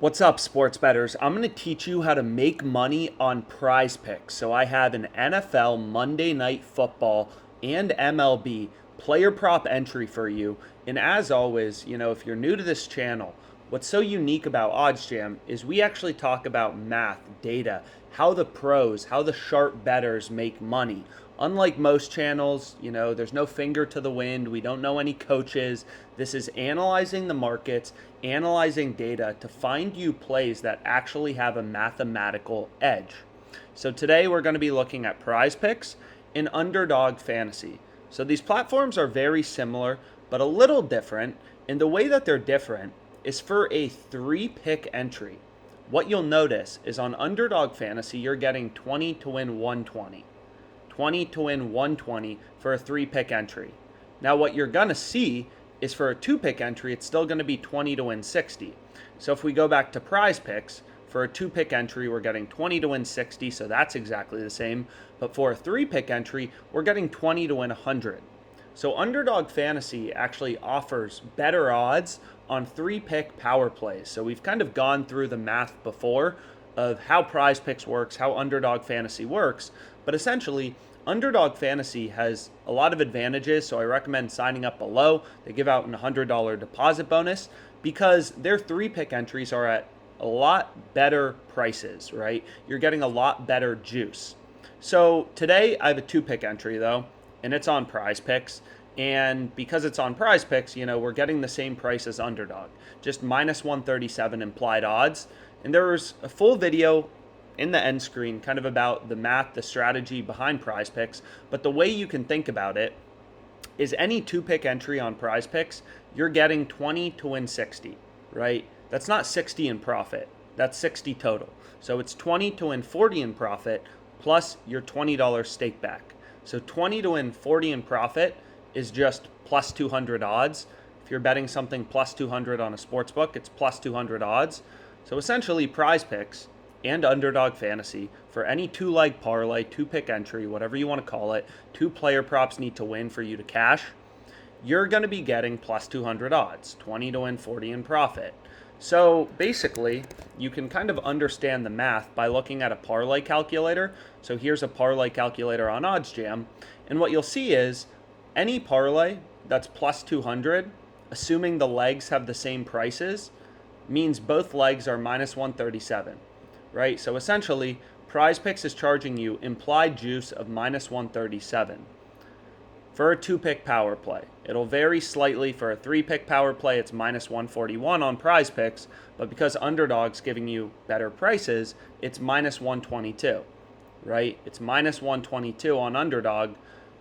What's up, sports bettors? I'm going to teach you how to make money on PrizePicks. So I have an NFL Monday Night Football and MLB player prop entry for you. And as always, if you're new to this channel, what's so unique about OddsJam is we actually talk about math, data, how the pros, how the sharp bettors make money. Unlike most channels, there's no finger to the wind. We don't know any coaches. This is analyzing the markets, analyzing data to find you plays that actually have a mathematical edge. So today we're going to be looking at PrizePicks and Underdog Fantasy. So these platforms are very similar, but a little different. And the way that they're different is for a 3-pick entry. What you'll notice is on Underdog Fantasy, you're getting 20 to win 120. 20 to win 120 for a 3-pick entry. Now what you're going to see is for a 2-pick entry, it's still going to be 20 to win 60. So if we go back to PrizePicks, for a 2-pick entry, we're getting 20 to win 60, so that's exactly the same. But for a 3-pick entry, we're getting 20 to win 100. So Underdog Fantasy actually offers better odds on 3-pick power plays. So we've kind of gone through the math before of how PrizePicks works, how Underdog Fantasy works, but essentially Underdog Fantasy has a lot of advantages, so I recommend signing up below. They give out an $100 deposit bonus because their 3-pick entries are at a lot better prices, right? You're getting a lot better juice. So today I have a 2-pick entry though, and it's on PrizePicks. And because it's on PrizePicks, we're getting the same price as Underdog, just minus 137 implied odds. And there's a full video in the end screen kind of about the math, the strategy behind PrizePicks. But the way you can think about it is any 2-pick entry on PrizePicks, you're getting 20 to win 60, right? That's not 60 in profit. That's 60 total. So it's 20 to win 40 in profit plus your $20 stake back. So 20 to win 40 in profit is just plus 200 odds. If you're betting something plus 200 on a sports book, it's plus 200 odds. So essentially PrizePicks and Underdog Fantasy for any 2-leg parlay, 2-pick entry, whatever you want to call it, 2 player props need to win for you to cash, you're going to be getting plus 200 odds, 20 to win 40 in profit. So basically, you can kind of understand the math by looking at a parlay calculator. So here's a parlay calculator on OddsJam, and what you'll see is any parlay that's plus 200, assuming the legs have the same prices, means both legs are minus 137. Right? So essentially, PrizePicks is charging you implied juice of minus 137 for a 2-pick power play. It'll vary slightly. For a 3-pick power play, it's minus 141 on PrizePicks, but because Underdog's giving you better prices, it's minus 122, right? It's minus 122 on Underdog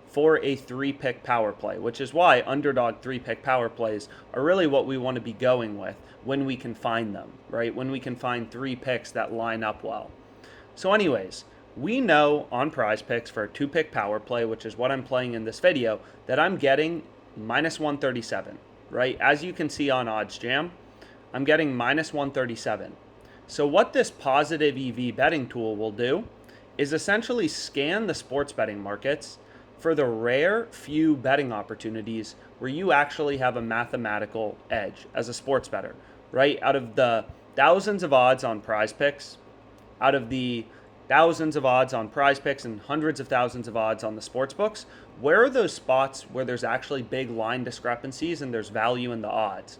for a 3-pick power play, which is why Underdog 3-pick power plays are really what we want to be going with when we can find them, right? When we can find 3 picks that line up well. So anyways, we know on PrizePicks for a 2-pick power play, which is what I'm playing in this video, that I'm getting minus 137, right? As you can see on OddsJam, I'm getting minus 137. So what this positive EV betting tool will do is essentially scan the sports betting markets for the rare few betting opportunities where you actually have a mathematical edge as a sports bettor, right? Out of the thousands of odds on PrizePicks, out of the thousands of odds on PrizePicks and hundreds of thousands of odds on the sports books, where are those spots where there's actually big line discrepancies and there's value in the odds?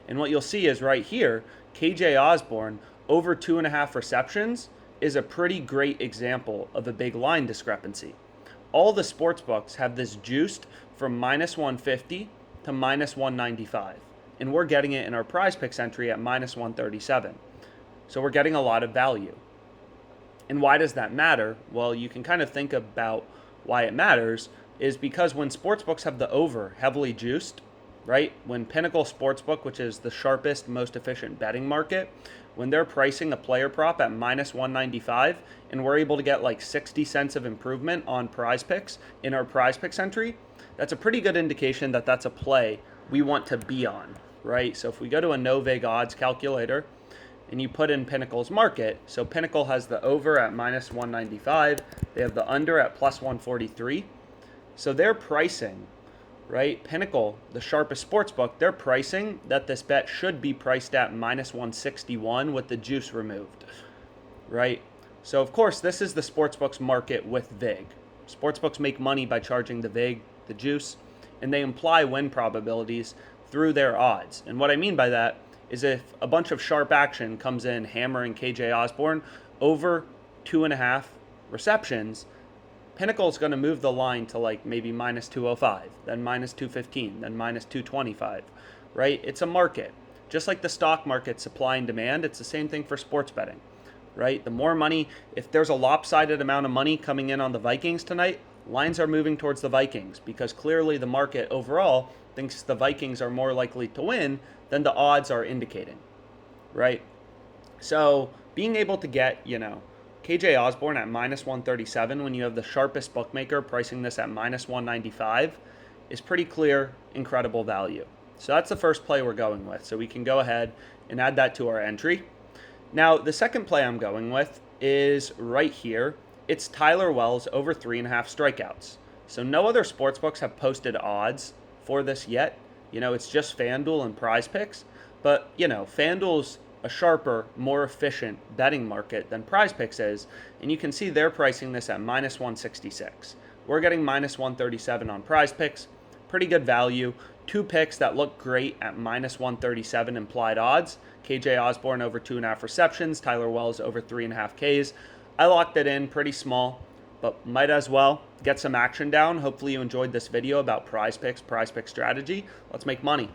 And what you'll see is right here, KJ Osborne over 2.5 receptions is a pretty great example of a big line discrepancy. All the sports books have this juiced from minus 150 to minus 195. And we're getting it in our PrizePicks entry at minus 137. So we're getting a lot of value. And why does that matter? Well, you can kind of think about why it matters is because when sportsbooks have the over heavily juiced, right? When Pinnacle Sportsbook, which is the sharpest, most efficient betting market, when they're pricing a player prop at minus 195 and we're able to get like 60 cents of improvement on PrizePicks in our PrizePicks entry, that's a pretty good indication that that's a play we want to be on, right? So if we go to a no vig odds calculator and you put in Pinnacle's market, so Pinnacle has the over at minus 195, they have the under at plus 143. So they're pricing right? Pinnacle, the sharpest sportsbook, they're pricing that this bet should be priced at minus 161 with the juice removed, right? So, of course, this is the sportsbooks market with VIG. Sportsbooks make money by charging the VIG, the juice, and they imply win probabilities through their odds. And what I mean by that is if a bunch of sharp action comes in hammering KJ Osborne over 2.5 receptions, Pinnacle is going to move the line to like maybe minus 205, then minus 215, then minus 225, right? It's a market. Just like the stock market, supply and demand, it's the same thing for sports betting, right? The more money, if there's a lopsided amount of money coming in on the Vikings tonight, lines are moving towards the Vikings because clearly the market overall thinks the Vikings are more likely to win than the odds are indicating, right? So being able to get, KJ Osborne at minus 137 when you have the sharpest bookmaker pricing this at minus 195 is pretty clear, incredible value. So that's the first play we're going with. So we can go ahead and add that to our entry. Now, the second play I'm going with is right here. It's Tyler Wells over 3.5 strikeouts. So no other sportsbooks have posted odds for this yet. It's just FanDuel and PrizePicks. But, FanDuel's a sharper, more efficient betting market than PrizePicks is, and you can see they're pricing this at minus 166. We're getting minus 137 on PrizePicks. Pretty good value. Two picks that look great at minus 137 implied odds. KJ Osborne over 2.5 receptions, Tyler Wells over 3.5 Ks. I locked it in pretty small, but might as well get some action down. Hopefully you enjoyed this video about PrizePicks strategy. Let's make money.